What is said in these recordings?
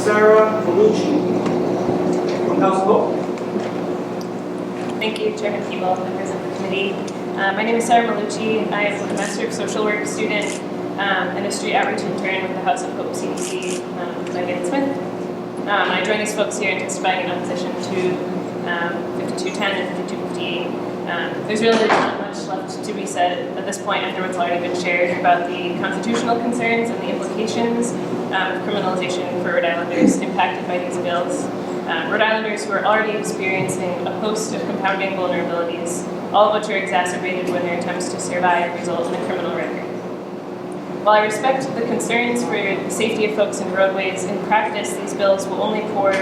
Palucci from House of Hope. Thank you, Chairman Keeble, members of the committee. My name is Sarah Palucci. I am a Master of Social Work student and a street outreach intern with the House of Hope CDC, Megan Smith. I joined these folks here in testifying in opposition to 5210 and 5258. There's really not much left to be said at this point after what's already been shared about the constitutional concerns and the implications of criminalization for Rhode Islanders impacted by these bills. Rhode Islanders who are already experiencing a host of compounding vulnerabilities, all of which are exacerbated when their attempts to survive result in a criminal record. While I respect the concerns for the safety of folks in roadways, in practice these bills will only pour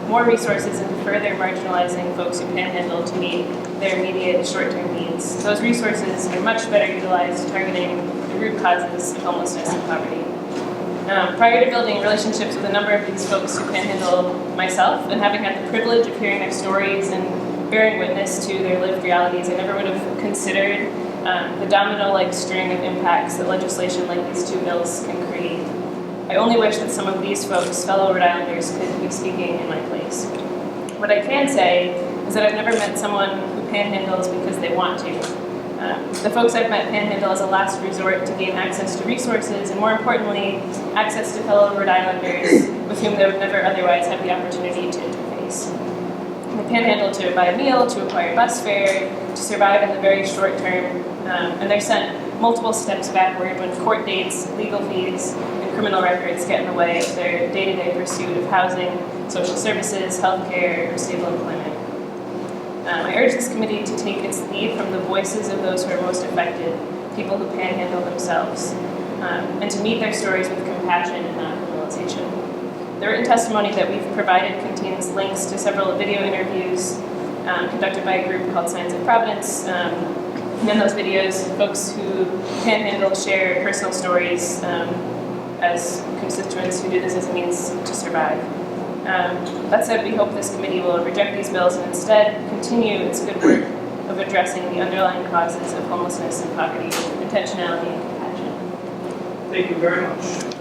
more resources into further marginalizing folks who panhandle to meet their immediate short-term needs. Those resources are much better utilized targeting the root causes of homelessness and poverty. Prior to building relationships with a number of these folks who panhandle myself, and having had the privilege of hearing their stories and bearing witness to their lived realities, I never would have considered the domino-like string of impacts that legislation like these two bills can create. I only wish that some of these folks, fellow Rhode Islanders, could be speaking in my place. What I can say is that I've never met someone who panhandles because they want to. The folks I've met panhandle as a last resort to gain access to resources, and more importantly, access to fellow Rhode Islanders with whom they would never otherwise have the opportunity to interface. They panhandle to buy a meal, to acquire bus fare, to survive in the very short term, and they're sent multiple steps backward when court dates, legal fees, and criminal records get in the way of their day-to-day pursuit of housing, social services, healthcare, or stable employment. I urge this committee to take its lead from the voices of those who are most affected, people who panhandle themselves, and to meet their stories with compassion and not criminalization. The written testimony that we've provided contains links to several video interviews conducted by a group called Signs of Providence. And in those videos, folks who panhandle share personal stories as constituents who do this as a means to survive. That said, we hope this committee will reject these bills and instead continue its good work of addressing the underlying causes of homelessness and poverty with intentionality and compassion. Thank you very much.